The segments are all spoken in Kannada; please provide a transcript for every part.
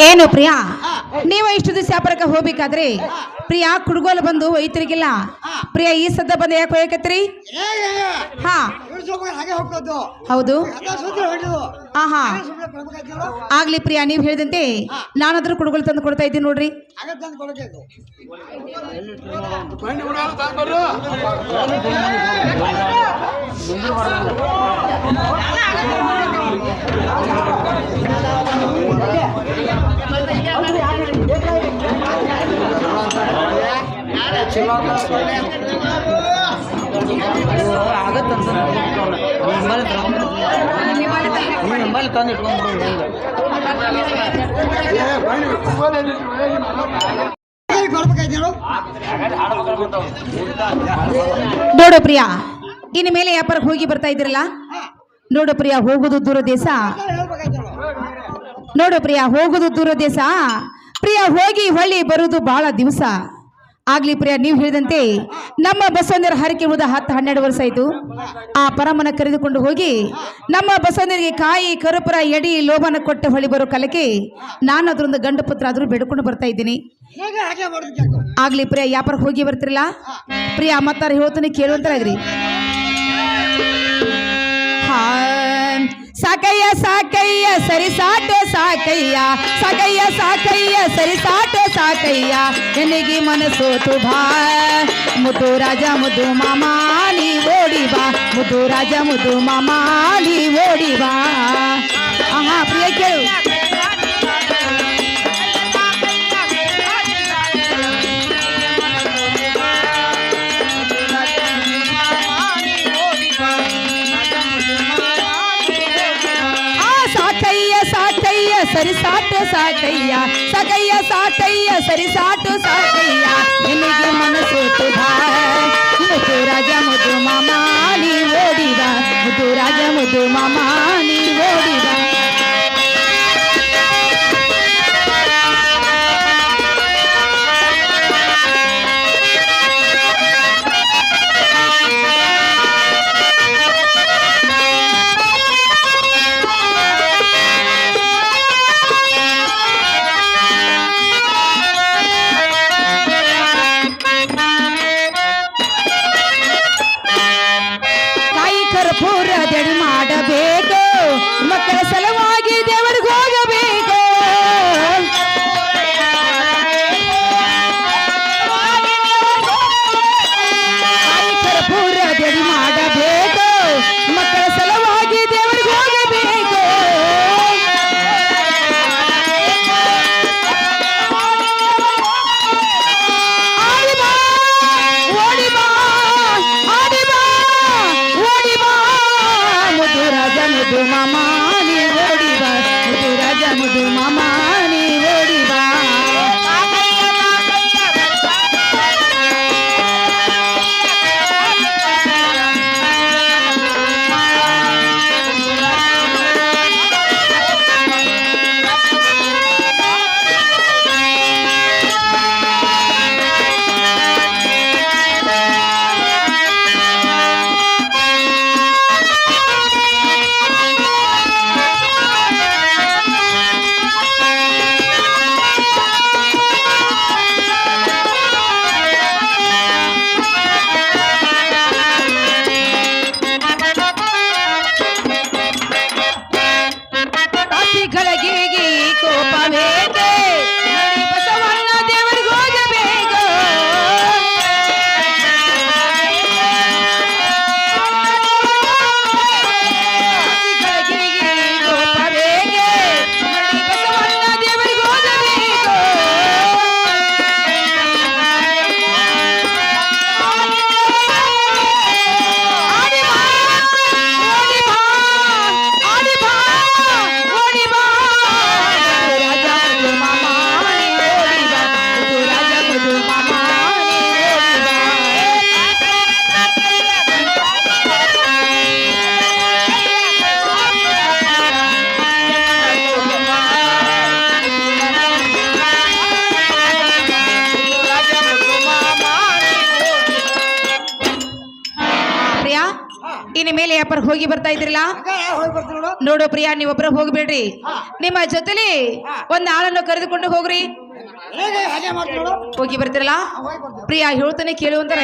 ಏನು ಪ್ರಿಯಾ, ನೀವು ಇಷ್ಟು ದಿವಸ ವ್ಯಾಪಾರಕ್ಕೆ ಹೋಗ್ಬೇಕಾದ್ರೆ ಪ್ರಿಯಾ ಕುಡ್ಗೋಲು ಬಂದು ಒಯ್ತಿರ್ಗಿಲ್ಲ. ಪ್ರಿಯಾ ಈ ಸದ್ದ ಬಂದ ಯಾಕೆ ಹೋಗಕತ್ರಿ? ಹಾ ಹೌದು. ಹಾ ಆಗ್ಲಿ ಪ್ರಿಯಾ, ನೀವು ಹೇಳಿದಂತೆ ನಾನಾದ್ರೂ ಕುಡ್ಗೋಲು ತಂದು ಕೊಡ್ತಾ ಇದ್ದೀನಿ ನೋಡ್ರಿ. ನೋಡು ಪ್ರಿಯಾ, ಇನ್ನು ಮೇಲೆ ವ್ಯಾಪಾರಕ್ಕೆ ಹೋಗಿ ಬರ್ತಾ ಇದ್ರಲ್ಲ. ನೋಡು ಪ್ರಿಯಾ, ಹೋಗುದು ದೂರ ದೇಶ. ನೋಡು ಪ್ರಿಯಾ, ಹೋಗುದು ದೂರ ದೇಶ. ಪ್ರಿಯಾ ಹೋಗಿ ಹೊಳ್ಳಿ ಬರುವುದು ಬಹಳ ದಿವಸ. ಆಗ್ಲಿ ಪ್ರಿಯಾ, ನೀವು ಹೇಳಿದಂತೆ ನಮ್ಮ ಬಸವಣ್ಣರ ಹರಕೆ ಹೋದ 10-12 ವರ್ಷ ಆಯ್ತು. ಆ ಪರಮನ ಕರೆದುಕೊಂಡು ಹೋಗಿ ನಮ್ಮ ಬಸವಣ್ಣರಿಗೆ ಕಾಯಿ ಕರುಪುರ ಎಡಿ ಲೋಭನ ಕೊಟ್ಟು ಹೊಳಿ ಬರೋ ಕಾಲಕ್ಕೆ ನಾನು ಅದರೊಂದು ಗಂಡ ಪುತ್ರ ಆದ್ರೂ ಬೇಡ್ಕೊಂಡು ಬರ್ತಾ ಇದ್ದೀನಿ. ಆಗ್ಲಿ ಪ್ರಿಯಾ, ವ್ಯಾಪಾರಕ್ಕೆ ಹೋಗಿ ಬರ್ತಿರಲ್ಲ. ಪ್ರಿಯಾ ಮತ್ತಾರ ಹೇಳ್ತಾನೆ ಕೇಳುವಂತಾಗ್ರಿ. ಸಾಕಯ್ಯ ಸಾಕಯ್ಯ ಸರಿ ಸಾಟೋ ಸಾಕಯ್ಯ, ಸಾಕಯ್ಯ ಸಾಕಯ್ಯ ಸರಿ ಸಾಟೋ ಸಾಕಯ್ಯ, ಎನಿಗೆ ಮನಸೋತು ಬಾ ಮುದ್ದು ರಾಜ ಮುದ್ದು ಮಾಮಾಲಿ ಓಡಿ ಬಾ, ಮುದ್ದು ರಾಜ ಮುದ್ದು ಮಾಮಾಲಿ ಓಡಿ ಬಾ. ಆಹಾ ಪ್ರಿಯ ಕೇಳು. ಸರಿ ಸಾಟು ಸಾಕಯ್ಯ, ಸಾಕಯ್ಯ ಸಾಕಯ್ಯ ಸರಿ ಸಾಟು ಸಾಕಯ್ಯ, ನಿನಗೆ ಮನಸೋತು ಬಾ ಮುದ್ದು ರಾಜ ಮುದ್ದು ಮಾಮಾಲಿ ಓಡಿ ಬಾ, ಮುದ್ದು ರಾಜ ಮುದ್ದು ಮಾಮಾಲಿ ಓಡಿ ಬಾ. ಪೂರ ದಡಿ ಮಾಡಬೇಕು ಇನ್ನು ಮೇಲೆ ವ್ಯಾಪಾರ ಹೋಗಿ ಬರ್ತಾ ಇದ್ರಲ್ಲ ನೋಡು ಪ್ರಿಯಾ ನೀವೊಬ್ಬರ ಹೋಗ್ಬೇಡ್ರಿ ನಿಮ್ಮ ಜೊತೆಲಿ ಒಂದ್ ಆಳನ್ನು ಕರೆದುಕೊಂಡು ಹೋಗ್ರಿ ಹೋಗಿ ಬರ್ತಿರಲ್ಲ ಪ್ರಿಯಾ ಹೇಳ್ತಾನೆ ಕೇಳುವಂತರ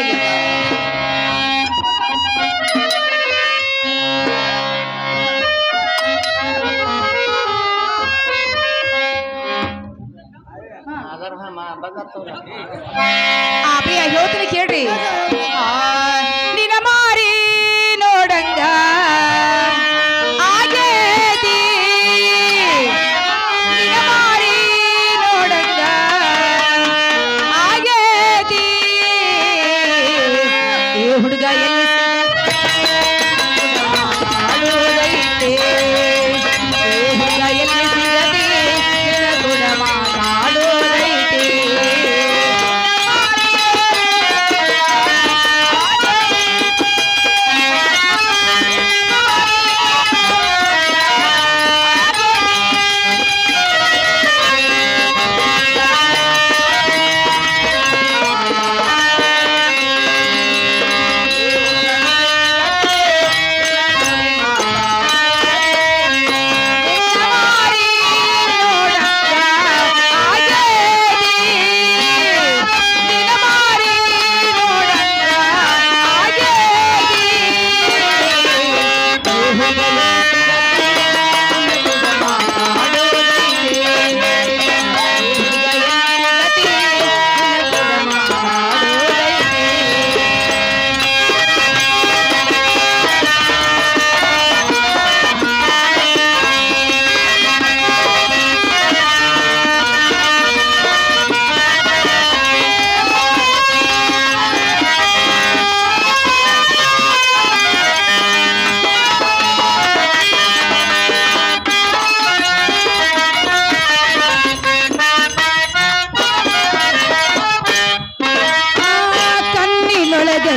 ಪ್ರಿಯಾ ಹೇಳ್ತಾನೆ ಕೇಳ್ರಿ ನಿನ್ನ ಮಾರಿ ನೋಡಂಗ ಆಗೇತಿ ನಿನ್ನ ಮಾರಿ ನೋಡಂಗ ಆಗೇತಿ ಈ ಹುಡುಗ ಎಲ್ಲಿ ಸಿಗೈತೆ ಈ ಹುಡುಗ ಎಲ್ಲಿ ಸಿಗದೆ ನಿನ್ನ ಗುಣ ಮಾತಾಡೋದೈತೆ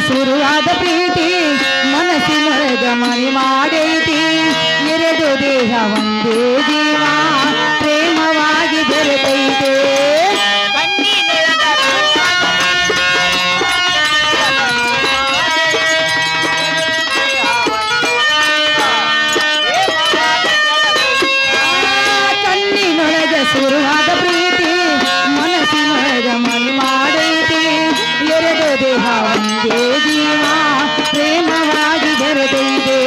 ಶುರುವಾದ ಪ್ರೀತಿ ಮನಸ್ಸಿನೊಳಗ ಮನೆ ಮಾಡೈತಿ ಎರಡು ದೇಹ ಒಂದೇ ಜೀವ ಪ್ರೇಮವಾಗಿ ಬೆರೆತೈತೆ ಕಣ್ಣಿನೊಳಗ ಶುರುವಾದ ಪ್ರೀತಿ ಮನಸ್ಸಿನೊಳಗ ಮನೆ ಮಾಡೈತಿ ಎರಡು ದೇಹ ಒಂದೇ ಜೀವ ಪ್ರೇಮವಾಗಿ ಬೆರೆತೈತೆ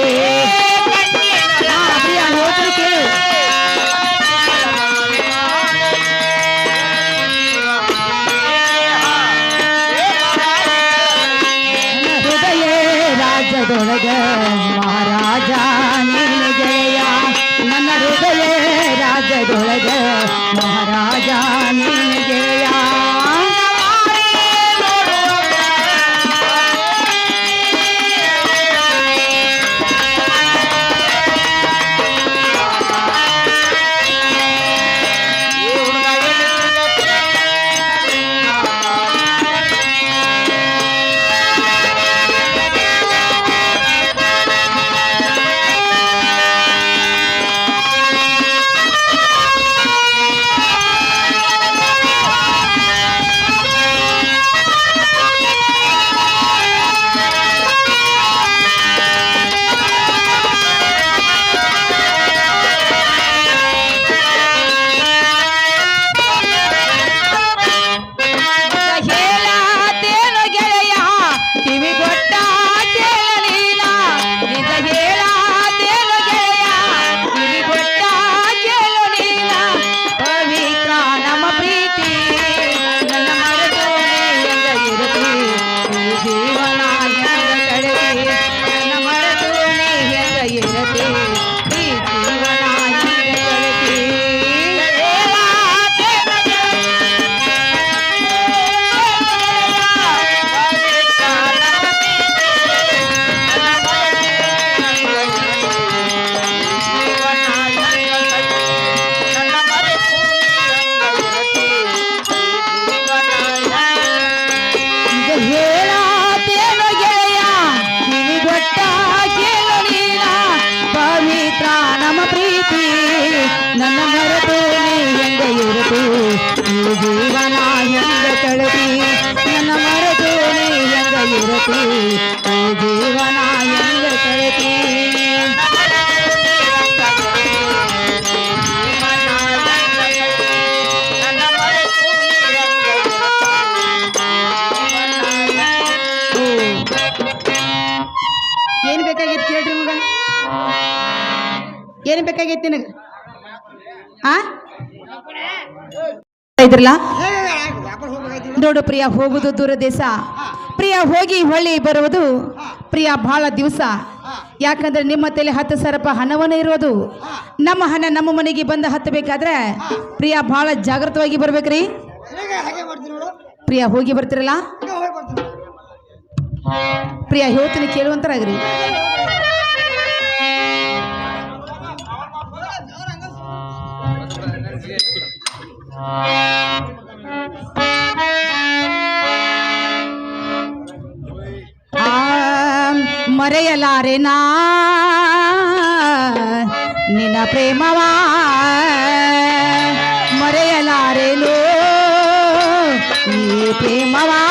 ಹೃದಯ ರಾಜ್ಯದೊಳಗ ಮಹಾರಾಜ ನೀನ ಗೆಳೆಯ ನನ್ನ ಹೃದಯ ರಾಜ್ಯದೊಳಗ ಮಹಾರಾಜ ನೀನ ಗೆಳೆಯ ಜೀವನ ಎಂದ ಕಳೆದಿ ಏನ್ ಬೇಕಾಗೈತಿ ನಿನಗ ಆ ಇದ್ರಲ್ಲ ನೋಡು ಪ್ರಿಯ ಹೋಗುದು ದೂರ ದೇಶ ಪ್ರಿಯ ಹೋಗಿ ಹೊಳ್ಳಿ ಬರುವುದು ಪ್ರಿಯ ಬಹಳ ದಿವಸ ಯಾಕಂದ್ರೆ ನಿಮ್ಮ ತಲೆ 10,000 ಹಣವನ್ನ ಇರೋದು ನಮ್ಮ ಹಣ ನಮ್ಮ ಮನೆಗೆ ಬಂದ ಹತ್ತಬೇಕಾದ್ರೆ ಪ್ರಿಯ ಬಹಳ ಜಾಗೃತವಾಗಿ ಬರ್ಬೇಕ್ರಿ ಪ್ರಿಯ ಹೋಗಿ ಬರ್ತಿರಲ್ಲ ಪ್ರಿಯ ಹೇಳ್ತೀನಿ ಕೇಳುವಂತರಾಗ್ರಿ ಮರೆಯಲಾರೆನಾ ನಿನ್ನ ಪ್ರೇಮವಾ ಮರೆಯಲಾರೆನು ಈ ಪ್ರೇಮವಾ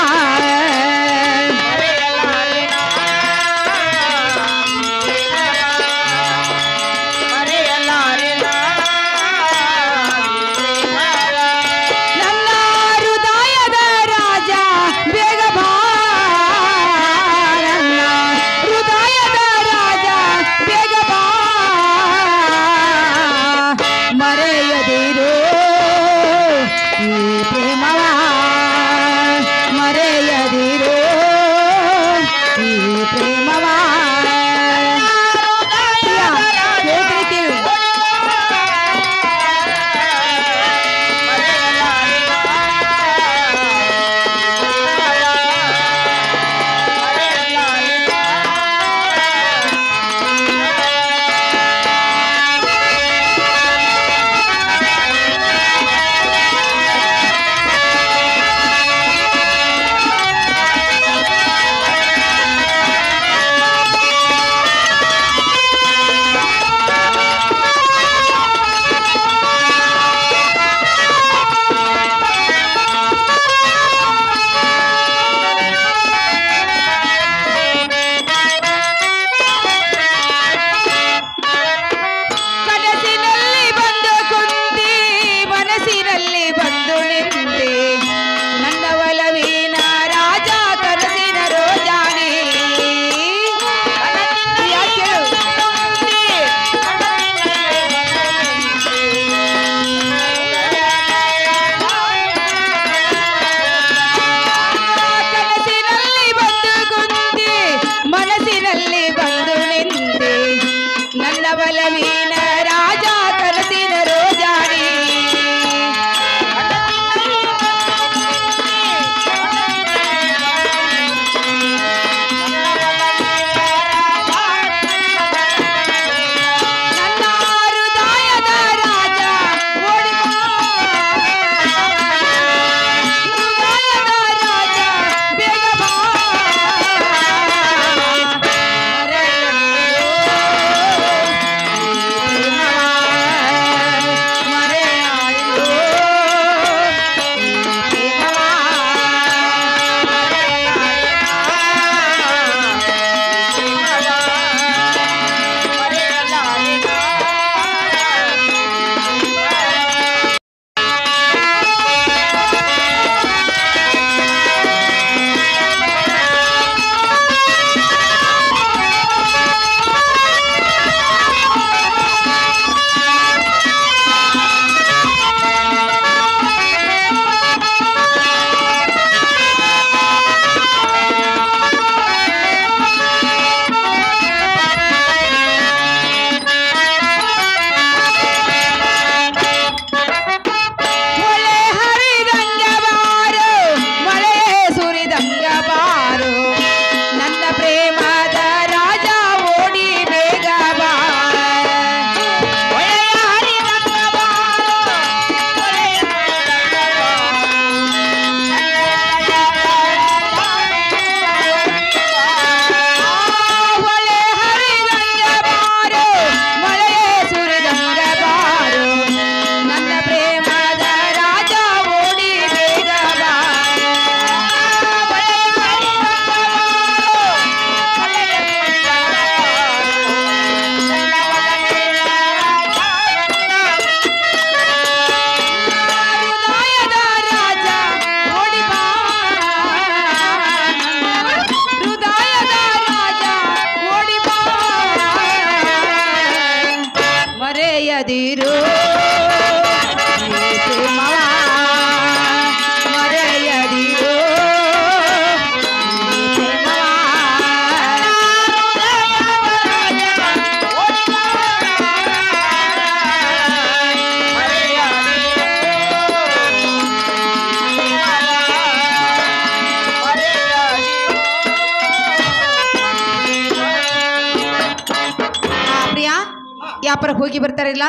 ವ್ಯಾಪಾರಕ್ಕೆ ಹೋಗಿ ಬರ್ತಾರಿಲ್ಲ.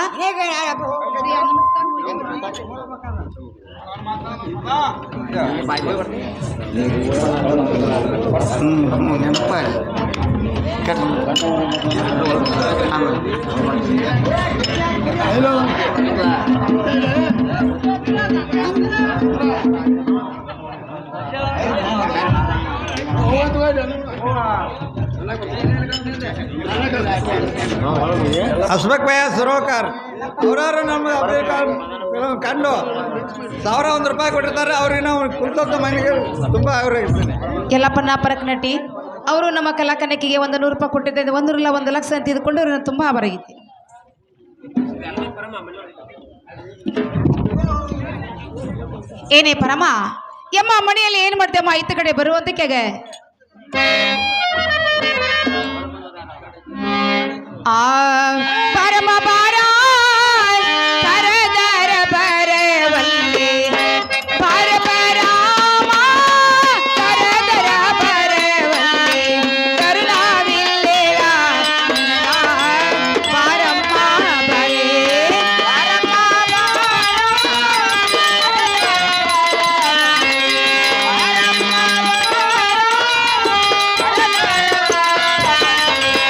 ಅಶ್ವಕ್ ಭಯ ಸುರೋಕರ್ ಅವರವರು ನಮ್ಗೆ ಕಂಡು ₹1,000 ಕೊಟ್ಟಿರ್ತಾರೆ. ಅವ್ರಿಗೆ ನಾವು ಕುಂತ ಮನೆಗೆ ತುಂಬ ಅವ್ರಿಗೆ ಯಲ್ಲಪ್ಪನ ಪರಕ್ ನಟಿ ಅವರು ನಮ್ಮ ಕಲಾಕನಕಿಗೆ ₹100 ಕೊಟ್ಟಿದ್ದೆ. 1 ಲಕ್ಷ ಅಂತ ಇದ್ಕೊಂಡು ಅವ್ರನ್ನ ತುಂಬ ಆಭರಾಗಿತ್ತು. ಏನೇ ಪರಮ ಯಮ್ಮ ಮನೆಯಲ್ಲಿ ಏನ್ ಮಾಡ್ತೇಮ್ಮ ಇತ್ತ ಕಡೆ ಬರುವಂತಕ್ಕೆಗೆ ಆ ಪರಮ ಬಾರ ಕರದರ ಬರವಲ್ಲಿ ಪರ ಪರಾಮ ಕರದರ ಬರವಲ್ಲಿ ಕರುಣಾವಿಲ್ಲೆಯ ಪಾರಮ್ಮ ಬರೇ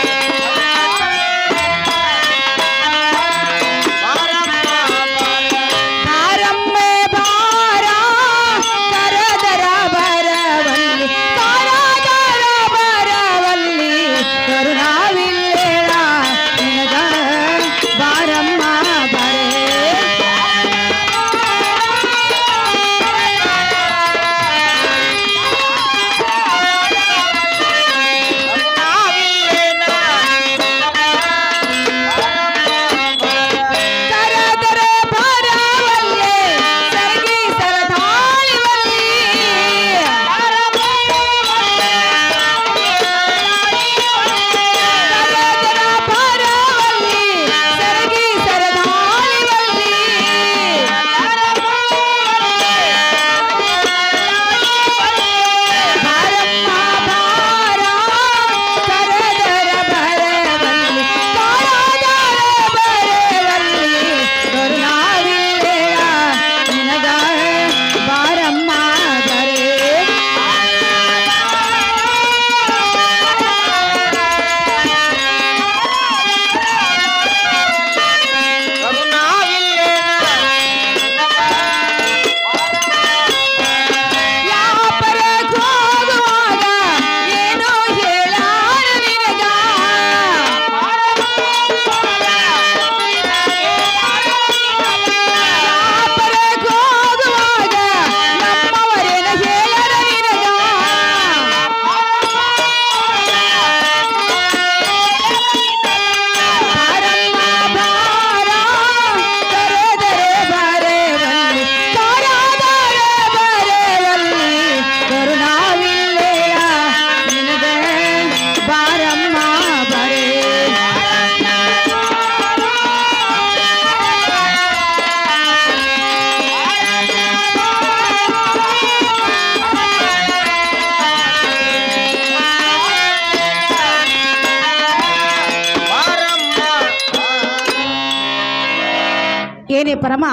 ಏನೇ ಪರಮ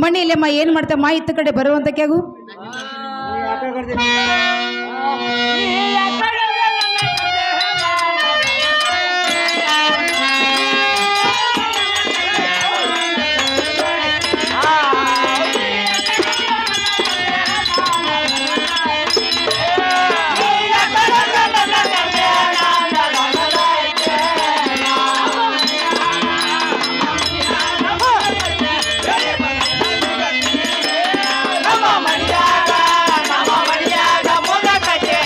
ಮಣ್ಣಿಲ್ಲಮ್ಮ ಏನ್ ಮಾಡ್ತಮ್ಮ ಇತ್ತ ಕಡೆ ಬರುವಂತ ಕ್ಯಾಗು ನಮ್ಮ ಮಡಿಯಾಗ ಮುಗ ಕಟ್ಟೆ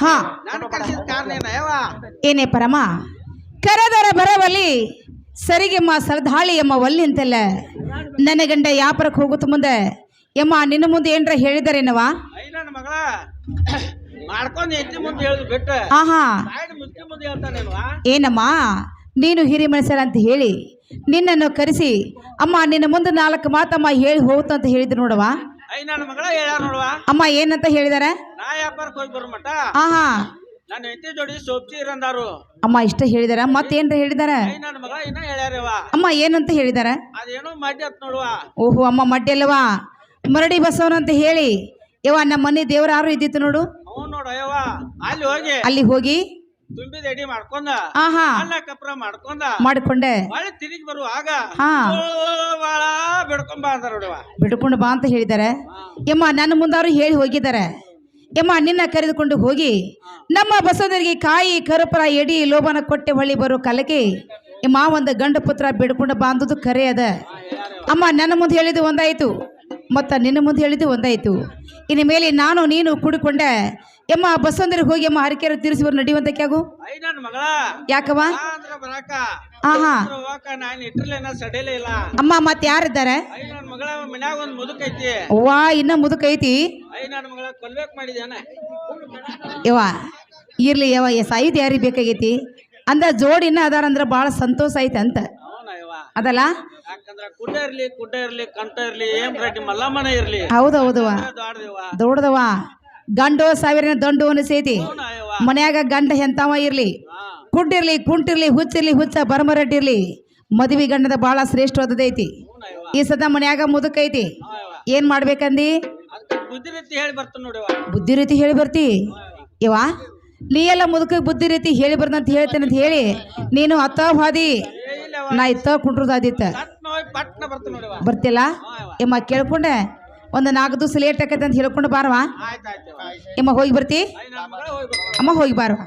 ಹಾ ನಾನು ಕರೆಸಿದ ಕಾರಣ ಏನ ಯವ್ವ ಏನೇ ಪರಮ ಕರೆದರ ಬರವಲ್ಲಿ ಸರಿಗೆಮ್ಮ ಸರದಾಳಿ ಎಮ್ಮ ಒಲ್ಲಿ ಅಂತಲ್ಲ ನನ್ನ ಗಂಡ ಯಾಪರಕ್ಕೆ ಹೋಗುತ್ತ ಮುಂದೆ ಎಮ್ಮ ನಿನ್ನ ಮುಂದೆ ಏನ್ರ ಹೇಳಿದಾರೇನವ ಐ ನನ್ನ ಮಗಳ ಮಾಡ್ಕೊಂಡು ಹೆಂಡತಿ ಮುಂದೆ ಹೇಳಿದ್ ಬಿಟ್ಟ ಆಹಾ ಸಾಯ್ಡ್ ಮುದ್ದೆ ಮುಂದೆ ಹೇಳ್ತಾನೇನ್ವಾ ಏನಮ್ಮ ನೀನು ಹಿರಿ ಮನುಷ್ಯರ ಅಂತ ಹೇಳಿ ನಿನ್ನನ್ನು ಕರೆಸಿ ಅಮ್ಮ ನಿನ್ನ ಮುಂದೆ 4 ಮಾತಮ್ಮ ಹೇಳಿ ಹೋಗ್ತು ಅಂತ ಹೇಳಿದ್ರು ನೋಡವ ಐ ನನ್ನ ಮಗಳ ಹೇಳ್ಯಾರ ನೋಡುವ ಅಮ್ಮ ಏನಂತ ಹೇಳಿದಾರ ನಾ ವ್ಯಾಪಾರಕ್ಕೆ ಹೋಗಿ ಬರೋ ಮಟ ಆಹಾ ನನ್ನ ಹೆಂಡತಿ ಜೋಡಿ ಸೋಪ್ಸಿ ಇರಂದಾರು ಅಮ್ಮ ಇಷ್ಟ ಹೇಳಿದಾರ ಮತ್ತೇನ್ರ ಹೇಳಿದಾರ ಐ ನನ್ನ ಮಗಳ ಇನ್ನ ಹೇಳ್ಯಾರವ ಅಮ್ಮ ಏನಂತ ಹೇಳಿದಾರ ಅದೇನೋ ಮಾಡಿ ಅತ್ ನೋಡುವ ಓಹೋ ಅಮ್ಮ ಮಡ್ಯಲ್ವಾ ಮರಡಿ ಬಸವನಂತ ಹೇಳಿ ಯವ್ವ ನಮ್ಮ ಮನೆ ದೇವ್ರ ಯಾರು ಇದ್ದಿತ್ತು ನೋಡು ಅವ್ನು ನೋಡು ಅಯ್ಯವ ಅಲ್ಲಿ ಹೋಗಿ ಅಲ್ಲಿ ಹೋಗಿ ತುಂಬಿದ ಎಡಿ ಮಾಡ್ಕೊಂಡ ಆಹಾ ಅಲ್ಲ ಕಪ್ರ ಮಾಡ್ಕೊಂಡ ಮಾಡ್ಕೊಂಡೆ ಹೊಳ್ಳಿ ತಿರುಗಿ ಬರುವಾಗ ಹಾ ಬಾಳ ಬಿಡ್ಕೊಂಬ ಅಂತಾರ ನೋಡುವ ಬಿಡ್ಕೊಂಡು ಬಾ ಅಂತ ಹೇಳಿದಾರೆ ಯಮ್ಮ ನನ್ನ ಮುಂದಾರು ಹೇಳಿ ಹೋಗಿದ್ದಾರೆ ಯಮ್ಮ ನಿನ್ನ ಕರೆದುಕೊಂಡು ಹೋಗಿ ನಮ್ಮ ಬಸವನಿಗೆ ಕಾಯಿ ಕರುಪರ ಎಡಿ ಲೋಬನ ಕೊಟ್ಟೆ ಹೊಳ್ಳಿ ಬರೋ ಕಾಲಕ್ಕೆ ಯಮ್ಮ ಒಂದು ಗಂಡು ಪುತ್ರ ಬಿಡ್ಕೊಂಡು ಬಾ ಅಂದದ್ದು ಕರೆ ಅದ ಅಮ್ಮ ನನ್ನ ಮುಂದೆ ಹೇಳಿದ್ದು ಒಂದಾಯ್ತು ಮತ್ತ ನಿನ್ನ ಮುಂದೆ ಹೇಳಿದ್ದು ಒಂದಾಯ್ತು ಇನ್ನು ಮೇಲೆ ನಾನು ನೀನು ಕೂಡಿಕೊಂಡೆ ಯಮ್ಮ ಬಸವನಿಗೆ ಹೋಗಿ ಅಮ್ಮ ಹರಕೆರು ತೀರಿಸಿ ಬರೋ ನಡಿಯುವಂತಕ್ಕೆ ಆಗು ಐ ನನ್ನ ಮಗಳ ಯಾಕವ ಅಂದ್ರ ಬರಾಕ ಆಹಾ ಹೋಗಾಕ ನಾನು ಇಟ್ಟಿರ್ಲೇನ ಸಡೇಲೇ ಇಲ್ಲ ಅಮ್ಮ ಮತ್ತೆ ಯಾರಿದ್ದಾರೆ ಐ ನನ್ನ ಮಗಳ ಮನ್ಯಾಗ ಒಂದ್ ಮುದುಕ್ ಐತಿ ವಾ ಇನ್ನ ಮುದುಕೈತಿ ಐ ನನ್ನ ಮಗಳ ಕೊಲ್ಬೇಕ್ ಮಾಡಿದೇನ ಯವ್ವ ಇರ್ಲಿ ಯವ್ವ ಸಾಯಿದ್ ಯಾರಿಗೆ ಬೇಕಾಗೈತಿ ಅಂದ ಜೋಡಿ ಇನ್ನ ಅದಾರ ಅಂದ್ರ ಭಾಳ ಸಂತೋಷ ಐತೆ ಅಂತ ಅವನ ಇವ ಅದಲ್ಲ ಯಾಕಂದ್ರ ಕುಡ್ಡ ಇರ್ಲಿ ಕಂಠ ಇರ್ಲಿ ಏನ್ ರೆಡ್ಡಿ ಮಲ್ಲಮ್ಮನ ಇರ್ಲಿ ಹೌದೌದವ ದಾಡ್ದೇವ ದೊಡ್ಡದವ ಗಂಡು ಸಾವಿರ ದಂಡು ಅನಿಸೈತಿ ಅವನ ಇವ ಮನ್ಯಾಗ ಗಂಡ ಎಂತವ ಇರ್ಲಿ ಕುಡ್ಡಿರ್ಲಿ ಕುಂಟಿರ್ಲಿ ಹುಚ್ಚಿರ್ಲಿ ಹುಚ್ಚ ಬರಮರಡ್ಡಿರ್ಲಿ ಮದುವೆ ಗಂಡದ ಭಾಳ ಶ್ರೇಷ್ಠವಾದದೈತಿ ಅವನ ಇವ ಈ ಸದ ಮನ್ಯಾಗ ಮುದುಕೈತಿ ಏನ್ ಮಾಡ್ಬೇಕಂದಿ ಅದಕ್ಕೆ ಬುದ್ಧಿ ರೀತಿ ಹೇಳಿ ಬರ್ತಾನ ನೋಡಿವ ಬುದ್ಧಿ ರೀತಿ ಹೇಳಿ ಬರ್ತಿ ಇವ ನೀ ಎಲ್ಲ ಮುದುಕ ಬುದ್ಧಿ ರೀತಿ ಹೇಳಿ ಬರ್ದಂತ ಹೇಳ್ತೇನೆ ಅಂತ ಹೇಳಿ ನೀನು ಹತ್ತ ಹಾದಿ ಇಲ್ಲವ ನಾ ಇತ್ತ ಕುಂಟ್ರದಾದಿತ್ತ ಸತ್ ನೋಯ್ ಪಟ್ನ ಬರ್ತಾನ ನೋಡಿವ ಬರ್ತಿಲ್ಲ ಎಮ್ಮ ಕೇಳ್ಕೊಂಡೆ ಒಂದು 4 ದಿವಸ ಲೇಟ್ ಆಕೈತೆ ಅಂತ ಹೇಳ್ಕೊಂಡು ಬಾರವಾ ಆಯ್ತಾಯ್ತು ಎಮ್ಮ ಹೋಗಿ ಬರ್ತಿ ಐ ನನ್ನ ಮಗಳ ಹೋಗಿ ಬರ್ತಾನ ಅಮ್ಮ ಹೋಗಿ ಬಾರವ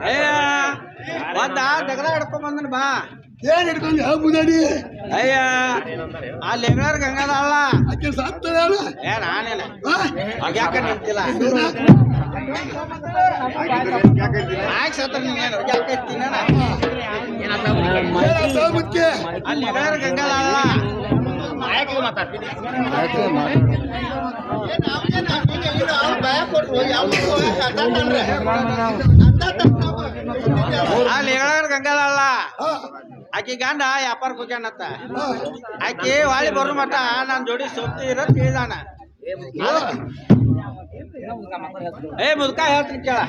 ಅಯ್ಯ ಒಂದ ದಗದ ಹಿಡ್ಕೊಂಡ್ ಬಂದನ್ ಬಾ ಏನ್ ಹಿಡ್ಕೊಂಡು ಯಾವ ಮುದಾಡಿ ಅಯ್ಯ ಆ ಲೆಗರ್ ಗಂಗಾದಲ್ಲ ಆಕೆ ಸಾಕ್ತಾಳೆ ಅಲ್ಲ ಏ ನಾನೇನ ಯಾಕ ನಿಂತಿಲ್ಲ ಆಯ್ತು ಸತ್ರ ನೀನೇನು ಯಾಕೆ ಇರ್ತೀನಿ ಮುಖ್ಯ ಆ ಲೆಗರ್ ಗಂಗಾದಲ್ಲ ಆ ಲೆಗರ್ ಗಂಗಾದಲ್ಲ ಆಕಿ ಗಂಡ ವ್ಯಾಪಾರಕ್ಕೆ ಹೋಗ್ಯಾನತ್ತ ಆಕಿ ಹೊಳ್ಳಿ ಬರೋ ಮಟ ನನ್ನ ಜೋಡಿ ಸೊಪ್ತಿ ಇರೋದ್ ಕೇಳಿದಾನ ಏ ಮುದ್ಕ ಹೇಳ್ತೀನಿ ಕೇಳ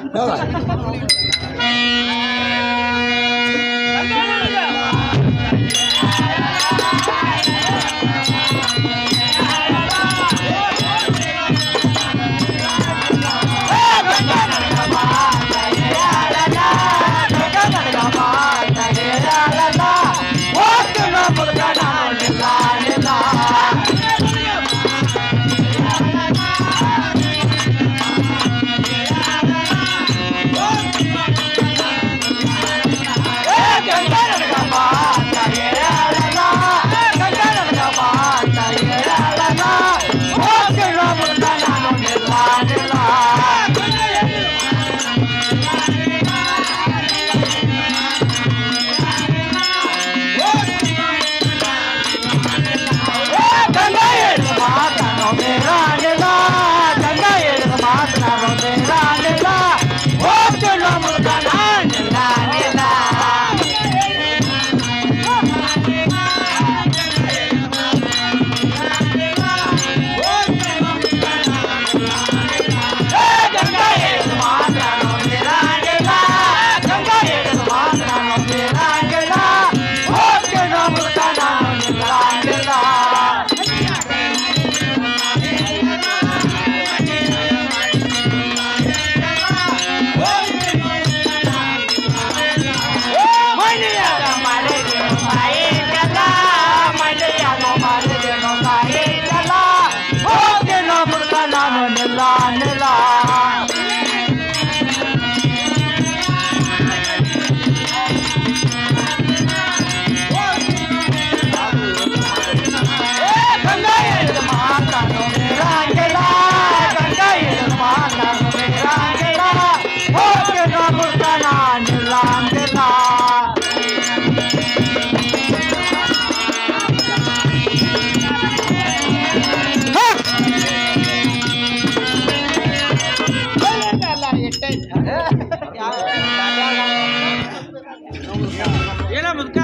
ಏನ ಮುದ್ಕ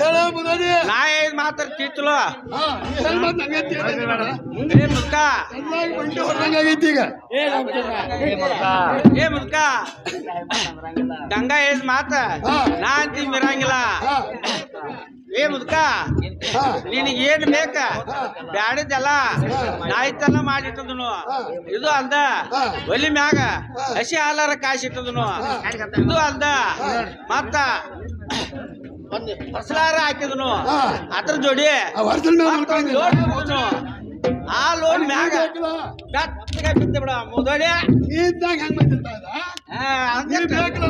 ಹೇಳ ಮುದಾಡಿ ನಾ ಏನ್ ಮಾತಾಡ್ತಿತ್ತಲೋ ಏ ಮುದ್ಕ ಬಂಡಿ ಹೊರದಂಗಾಗೈತಿ ಈಗ ಏ ಮುದ್ಕ ಗಂಗಾ ಏನ್ ಮಾತ ನಾ ಅಂತಿ ಮಿರಂಗಿಲ್ಲ ಏ ಮುದ್ಕ ನಿನಗೆ ಏನ್ ಬೇಕ ಬ್ಯಾಡಿದ್ದಲ್ಲ ನಾಯ್ತಲ್ಲ ಮಾಡಿಟ್ಟದನು ಇದು ಅಲ್ದ ಒಲಿ ಮ್ಯಾಗ ಹಸಿ ಹಾಲಾರ ಕಾಯಿಸಿಟ್ಟದನು ಇದು ಅಲ್ದ ಮತ್ತ ಒಂದು ಫಸಲಾರ ಹಾಕಿದನು ಅದ್ರ ಜೋಡಿ ಲೋನ್ ಹಾಕಿದ್ನು. ಆ ಲೋನ್ ಮ್ಯಾಗ ಬಿದ್ದ ಬಿಡ ಮುದೋಡಿ ಇದ್ದಾಗ ಹೆಂಗ್ ಬಂದಿರ್ತಾರ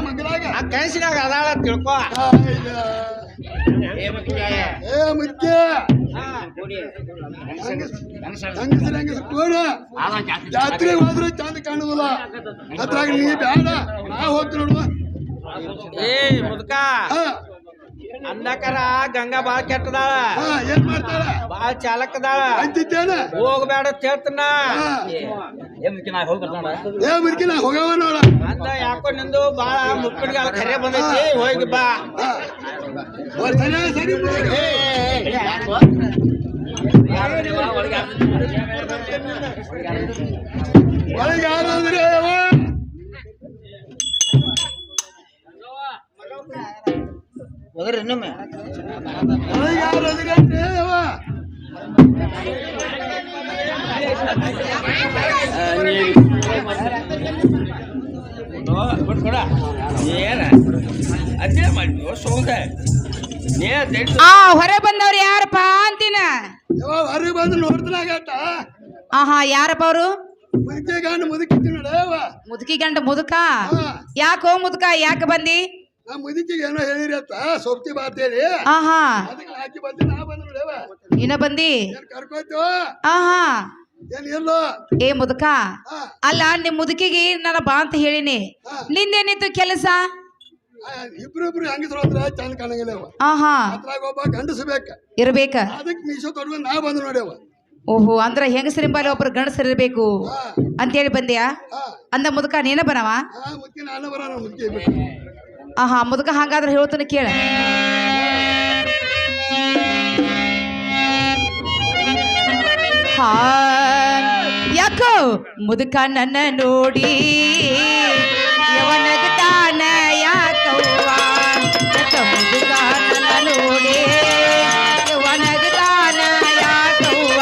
ಮಗಲಾಗ ಕನಸಿನಾಗ ಅದಾಳ ತಿಳ್ಕೊ ಏ ಮುಖ್ಯ ಹೆಂಗಸರು ಕೋಡ ಜಾತ್ರೆ ಹೋದ್ರೆ ಚಂದ ಕಾಣುದಿಲ್ಲ ಅದ್ರಾಗ ನೀ ಬೇಡ ನಾ ಹೋಗ್ತೀನಿ ನೋಡುವ ಏ ಮುದ್ಕ ಅಂದಕರ ಗಂಗಾ ಬಾಳ ಕೆಟ್ಟದಾಳ ಏನ್ ಮಾಡ್ತಾಳ ಬಾಳ ಚಾಲಕದಾಳ ಅಂತಿದ್ದೇನ ಹೋಗ್ಬೇಡ ತೇಳ್ತನ ಏ ಮುಖ್ಯ ನಾ ಹೋಗವ ನೋಡ ಅಂದ ಯಾಕೋ ನಿಂದು ಬಾಳ ಮುಪ್ಪಿಡ್ಗಾಲ ಖರೆ ಬಂದೈತಿ ಹೋಗಿ ಬಾ ಸರಿ ಒಳಗೆ ಯಾರಾದ್ರೆ ಇನ್ನೊಮ್ಮೆ ಒಳಗೆ ಯಾರಾದ್ರೆ ಏನ ಅದೇ ಮಾಡಿ ಸೋಂದ ಆ ಹೊರ ಬಂದವ್ರು ಯಾರಪ್ಪ ಅಂತೀನ ಹೊರಗೆ ಬಂದು ನೋಡ್ತಾಗತ್ತ ಆಹಾ ಯಾರಪ್ಪ ಅವರು ಮುದುಕಿ ಗಂಡ ಮುದುಕಿತ್ತು ನೋಡವ. ಮುದುಕಿ ಗಂಡ ಮುದುಕ ಯಾಕೋ ಮುದುಕ ಯಾಕೆ ಬಂದಿ? ನಾ ಮುದುಕಿಗೆ ಏನೋ ಹೇಳಿರತ್ತ ಸೊಪ್ತಿ ಬಾತೇಳಿ ಆಹಾ ಅದಕ್ಕೆ ಹಾಕಿ ಬಂದಿ. ನಾ ಬಂದ ನೋಡವ. ನೀನ ಬಂದಿ? ಏನ್ ಕರ್ಕೋಯ್ತು ಆಹಾ ಏನ್ ಎಲ್ಲೋ ಏ ಮುದುಕ, ಅಲ್ಲ ನಿಮ್ ಮುದುಕಿಗೆ ನನ್ನ ಬಾ ಅಂತ ಹೇಳಿನಿ, ನಿಂದೇನಿತ್ತು ಕೆಲಸ? ಇಬ್ರು ಹೆಂಗಸ್ರು ಹತ್ರ ಚಂದ ಕಾಣಂಗಿಲ್ಲ. ಆಹಾ ಅದ್ರಾಗ ಒಬ್ಬ ಗಂಡಸ ಬೇಕ, ಇರ್ಬೇಕ. ಅದಕ್ಕೆ ಮೀಸೋ ತೊಡ್ಕೊಂಡು ನಾ ಬಂದು ನೋಡ್ಯವ. ಓಹೋ, ಅಂದ್ರ ಹೆಂಗಸರಿಂಬಲ್ಲಿ ಒಬ್ರು ಗಂಡಸರು ಇರ್ಬೇಕು ಅಂತೇಳಿ ಬಂದ್ಯಾ? ಅಂದ ಮುದುಕ ನೀನ ಬರವ? ಮುದುಕಿ ನಾನು ಬರೋಣ ಮುದುಕಿ ಬಿಟ್ಟು. ಆಹಾ ಮುದುಕ ಹಾಗಾದ್ರೆ ಹೇಳ್ತಾನೆ ಕೇಳ. ಹಾ ಯಾಕೋ ಮುದುಕ ನನ್ನ ನೋಡಿ ಯವನಗತಾನ ಯಾಕವ್ವ, ಯಾಕ ಮುದುಕ ನನ್ನ ನೋಡಿ ಯವನಗತಾನ ಯಾಕವ್ವ.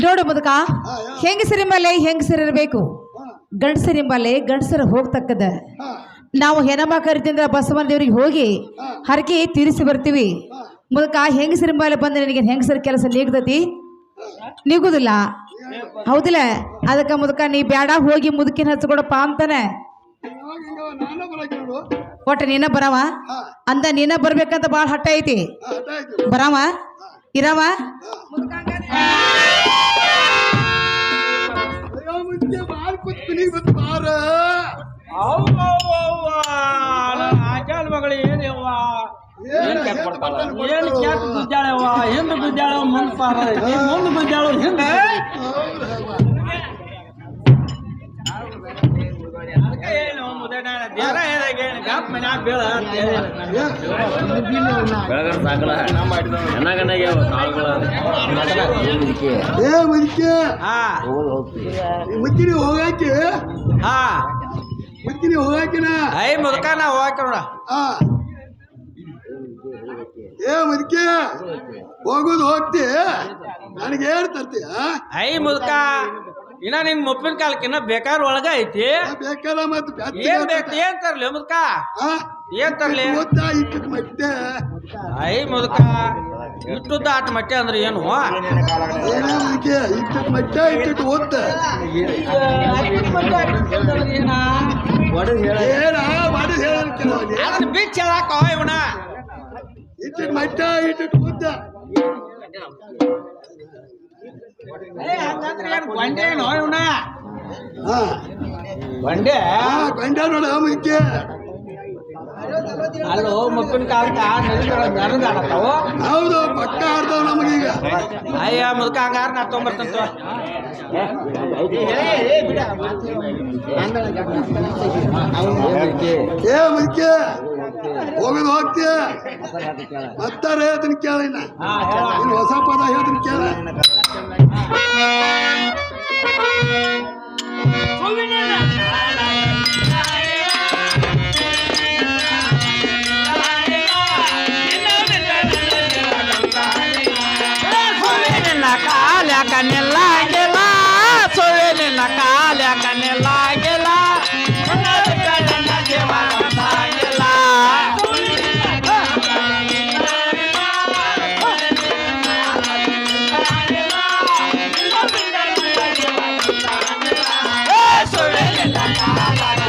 ನೋಡು ಮುದುಕ, ಹೆಂಗಸರಿಂಬಲ್ಲೇ ಹೆಂಗಸರಿರ್ಬೇಕು, ಗಂಡಸರಿಂಬಲ್ಲೇ ಗಂಡಸರು ಹೋಗ್ತಕ್ಕದ. ನಾವು ಹೆಣ್ಮಕ್ಕರಿದ್ದಿಂದ ಬಸವನ ದೇವ್ರಿಗೆ ಹೋಗಿ ಹರಕೆ ತೀರಿಸಿ ಬರ್ತೀವಿ. ಮುದುಕ ಹೆಂಗಸರಿಂಬಲ್ಲೇ ಬಂದ್ರೆ ನಿನಗೆ ಹೆಂಗಸರ ಕೆಲಸ ನೀಗ್ತತಿ? ನೀಗುದಿಲ್ಲ, ಹೌದಿಲ್ಲ? ಅದಕ್ಕೆ ಮುದುಕ ನೀ ಬ್ಯಾಡ, ಹೋಗಿ ಮುದುಕಿನ ಹಚ್ಕೊಡಪ್ಪ ಅಂತಾನೆ. ಒಟ್ಟ ನೀನ ಬರವ ಅಂದ, ನೀನ ಬರ್ಬೇಕಂತ ಬಾಳ ಹಠ ಐತಿ. ಬರವ ಇರವ ಮುದ್ದೆ ಮಾಡ್ಕೊತ ಮನಿಗೆ ಬಂದು ಬಾರ ಆಚಾರ ಮಗಳು ಏನೇವ್ವ ಏನ್ ಏನ್ ಕ್ಯಾಟ್ ಬಿದ್ದಾಳವ್ವ ಹಿಂದ್ ಬಿದ್ದಾಳ ಮುಂದ್ ಪಾರ ಮುಂದ್ ಬಿದ್ದಾಳು ಹಿಂದ್ ಏನು ಮುದಣ ದೇರ ಗಪ್ ಮನ್ಯಾಗ ಬೀಳ ಬೆಳಗಾರ ಸಾಕಲ ಚೆನ್ನಾಗನಾಗೆ ಕಾಳುಗಳ ಏ ಮುದ್ಕೆ ಹಾ ಮುದ್ದಿನಿ ಹೋಗಾಕಿ ಹಾ ಮುದ್ದಿನಿ ಹೋಗಾಕಿನ ಐ ಮುದಕ ನಾ ಹೋಗಾಕ ನೋಡ ಆ ಏ ಮುದ್ಕೆ ಹೋಗೋದು ಹೋಗ್ತಿ ನನಗೆ ಏನ್ ತರ್ತೀಯ ಐ ಮುದಕ ಇನ್ನ ನಿನ್ ಮುಪ್ಪಿನ ಕಾಲಕ್ಕಿನ್ನ ಬೇಕಾದ್ರ ಒಳಗ ಐತಿ ಬೇಕಲ್ಲ ಮತ್ ಏನ್ ಬೇಕು ಏನ್ ತರ್ಲಿ ಮುದಕ ಏನ್ ತರ್ಲಿ ಓದ್ತಾ ಇಟ್ಟಿಟ್ ಮತ್ತೆ ಐ ಮುದಕ ಇಟ್ಟುದ್ದ ಆಟ ಮಟ್ಟೆ ಅಂದ್ರೆ ಏನು ಏನೇ ಮುದ್ಕೆ ಇಟ್ಟಿಟ್ ಮತ್ತೆ ಇಟ್ಟಿಟ್ ಓದ್ತ ಏನ ಮಾಡಿ ಹೇಳಿ ಅದನ್ನ ಬಿಚ್ಚ ಹೇಳಾಕ ಇವನ ಇಟ್ಟಿಟ್ ಮತ್ತೆ ಇಟ್ಟಿಟ್ ಓದ್ತ ಗೊಂಡೆ ಏನೋ ಇವನ ಹಾ ಗೊಂಡೆ ಗಂಡ ನೋಡ ಮುದ್ಕೆ ಅಲ್ಲೋ ಮುಪ್ಪಿನ ಕಾಲಕ್ಕ ನೆನದಾಡತ್ತಾವು ಹೌದು ಪಕ್ಕ ಆಡ್ತಾವ ನಮಗೀಗ ಅಯ್ಯ ಮುದಕ ಹಂಗಾರ ನಾ ತೊಗೊಂಬರ್ತಂತ ಏ ಮುದ್ಕೆ ಹೋಗೋದು ಹೋಗ್ತೀಯ ಮತ್ತಾರ ಹೇಳ್ತೀನಿ ಕೇಳ ಇನ್ನ ಹೊಸ ಪದ ಹೇಳ್ತೀನಿ ಕೇಳ ಕಾಲ್ಯಾಕ ನೆಲ್ಲಾಗಿಲ್ಲ ಸೊಳ್ಳಿನ ಕಾಲ್ಯಾಕ ನೆಲ್ಲಾಗಿಲ್ಲ ಸುಳ್ಳಿನ ಕಾಲ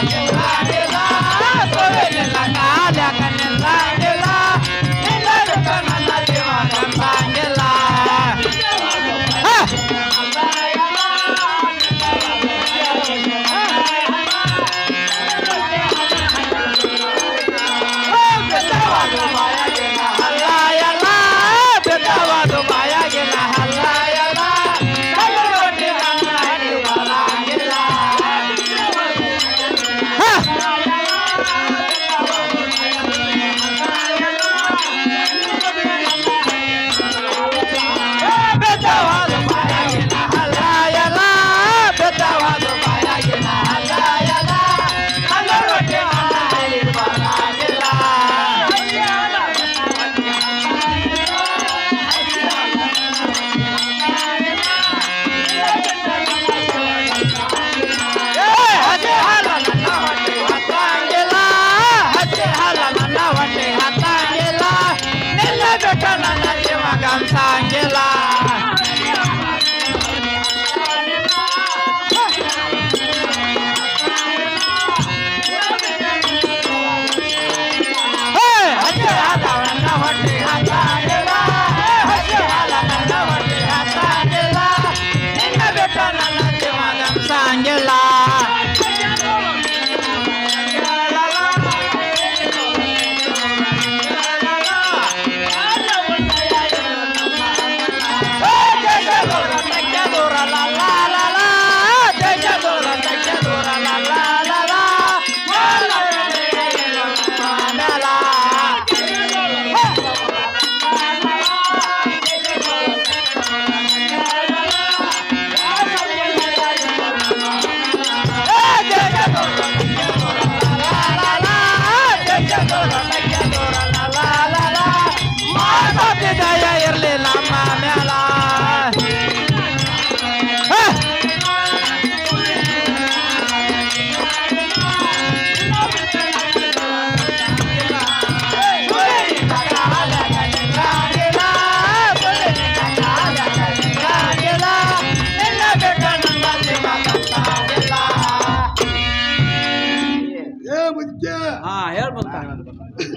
ಹಾ ಹೇಳ್ ಮುದ್ಕ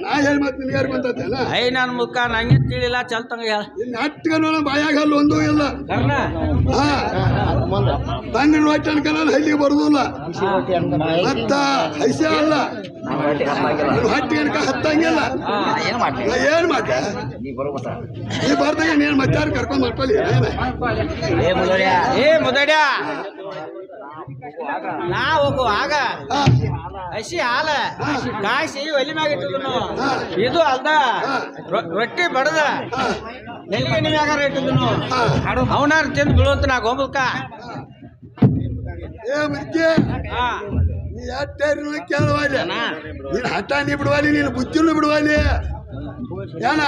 ನಾ ಹೇಳಿ ಮತ್ತೆ ನಿನ್ಗೆ ಯಾರು ಬಂತೇನ ಐ ನನ್ ಮುದ್ಕ ನಂಗೆ ತಿಳಿಲ್ಲ ಚಲ್ತಂಗ ಹೇಳ ಇನ್ನು ನಾಟಕ ನೋಡ ಬಾಯಾಗಲ್ಲ ಒಂದೂ ಇಲ್ಲ ಕರ್ಣ ಹಾ ತಂಗಡಿ ಹೊಟ್ಟೆ ಅನ್ಕಲ್ಲ ಹಳ್ಳಿಗೆ ಬರುದಿಲ್ಲ ಮತ್ತ ಹೈಸೆ ಅಲ್ಲ ಹೊಟ್ಟೆ ಅನ್ಕ ಹತ್ತಂಗಿಲ್ಲ ಏನ್ ಮಾಡ್ದೆ ನೀ ಬರ್ದಾಗ ನೀನ್ ಮತ್ತಾರ ಕರ್ಕೊಂಡ್ ಮಕ್ಕಳಿ ಏ ಮುದಡ್ಯ ನಾ ಹೋಗುವಾಗ ಹಸಿ ಹಾಲ ಕಾಯಿಸಿ ಒಲಿ ಮ್ಯಾಗ ಇಟ್ಟಿದ್ನು ಇದು ಅಲ್ದ ರೊಟ್ಟಿ ಬಡದ ನೆಲ್ಲಿಗೆ ಮ್ಯಾಗಾರ ಇಟ್ಟಿದ್ನು ಅವನಾರ ತಿಂದು ಬೀಳುವಂತ ನಾ ಗೋಮುಲ್ಕ ಏ ಮುದ್ದೆ ನೀ ಯಾರು ಕೇಳುವಲ್ಲಿ ನೀನ್ ಹಠ ನೀ ಬಿಡುವಲ್ಲಿ ನೀನು ಬುದ್ಧಿನೂ ಬಿಡುವಲ್ಲಿ ಏನ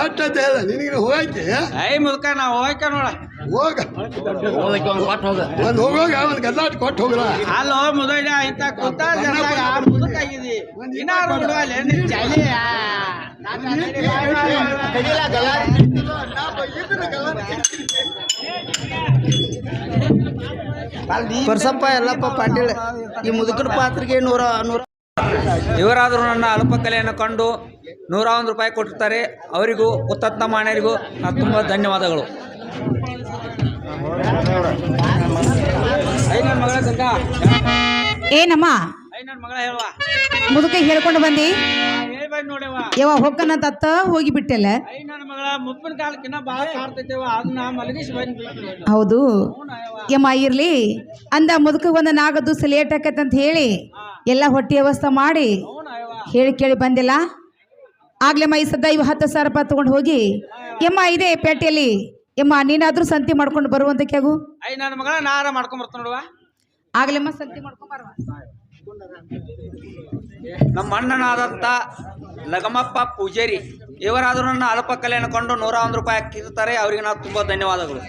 ಎಷ್ಟಂತ ಹೇಳ ನಿನಗೆ ಹೋಗೈತಿ ಐ ಮುಲ್ಕ ನಾ ಹೋಯ್ಕ ನೋಡ ಹೋಗ ಒಂದ್ ಹೋಗೋಗ ಒಂದ್ ಗದ್ದಾಟ ಕೊಟ್ಟು ಹೋಗಲ್ಲ ಅಲ್ಲೋ ಮುದೈಡ ಇಂತ ಕುಂತ ಮುದುಕಾಗಿದಿ ಇನ್ನಾರು ಬಿಡುವಲ್ಲ ಚಳಿಯ ಪರ್ಸಪ್ಪ ಎಲ್ಲಪ್ಪ ಪಾಟೀಲ್ ಈ ಮುದುಕರ ಪಾತ್ರೆಗೆ ನೂರ ಇವರಾದರೂ ನನ್ನ ಅಲ್ಪ ಕಲೆಯನ್ನು ಕಂಡು 101 ರೂಪಾಯಿ ಕೊಟ್ಟಿರ್ತಾರೆ. ಅವರಿಗೂ ಉತ್ತತ್ತ ಮಾಣ್ಯರಿಗೂ ತುಂಬ ಧನ್ಯವಾದಗಳು. ನನ್ನ ಮಗಳ ಗಂಗಾ ಏನಮ್ಮ ನನ್ನ ಮಗಳ ಹೇಳುವ ಮುದುಕ ಹೇಳ್ಕೊಂಡು ಬಂದಿ ಹೇಳ್ಬೇಡಿ ನೋಡವ ಯಾವ ಹೊಕ್ಕನಂತ ಅತ್ತ ಹೋಗಿ ಬಿಟ್ಟೆಲ್ಲ. ನನ್ನ ಮಗಳ ಮುಪ್ಪಿನ ಕಾಲಕ್ಕಿನ್ನ ಬಾಳ ಕಾಡ್ತೈತೆವ ಅದನ್ನ ಮಲಗಿಸಿ ಬಂದ್ಬಿಟ್ಟು. ಹೌದು ಯಮ್ಮ ಇರ್ಲಿ ಅಂದ ಮುದುಕ ಒಂದು ನಾಗದ್ದು ಲೇಟ್ ಆಕೈತೆ ಅಂತ ಹೇಳಿ ಎಲ್ಲ ಹೊಟ್ಟಿ ವ್ಯವಸ್ಥೆ ಮಾಡಿ ಹೇಳಿ ಕೇಳಿ ಬಂದಿಲ್ಲ. ಆಗ್ಲೇಮ್ಮ ಈ ಸದ್ದ 10,000 ರೂಪಾಯಿ ತಗೊಂಡು ಹೋಗಿ ಯಮ್ಮ ಇದೆ ಪೇಟೆಯಲ್ಲಿ ಯಮ್ಮ ನೀನಾದ್ರೂ ಸಂತಿ ಮಾಡ್ಕೊಂಡು ಬರುವಂತ ಕ್ಯಾಗು. ನನ್ನ ಮಗಳ ನಾರ ಮಾಡ್ಕೊಂಡ್ ಬರ್ತ ನೋಡುವ. ಆಗ್ಲೇಮ್ಮ ಸಂತಿ ಮಾಡ್ಕೊಂಡ್ ಬರುವ. ನಮ್ಮ ಅಣ್ಣನಾದಂಥ ಲಗಮಪ್ಪ ಪೂಜಾರಿ ಇವರಾದರೂ ನನ್ನ ಅಲ್ಪ ಕಲೆಯನ್ನು ಕೊಂಡು 101 ರೂಪಾಯಿ ಹಾಕಿರ್ತಾರೆ. ಅವರಿಗೆ ನಾವು ತುಂಬ ಧನ್ಯವಾದಗಳು.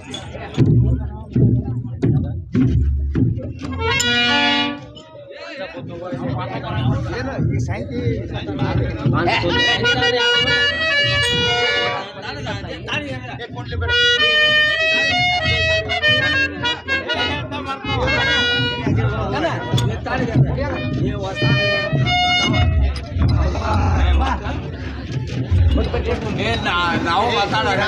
ನಾವು ಮಾತಾಡೋಣ.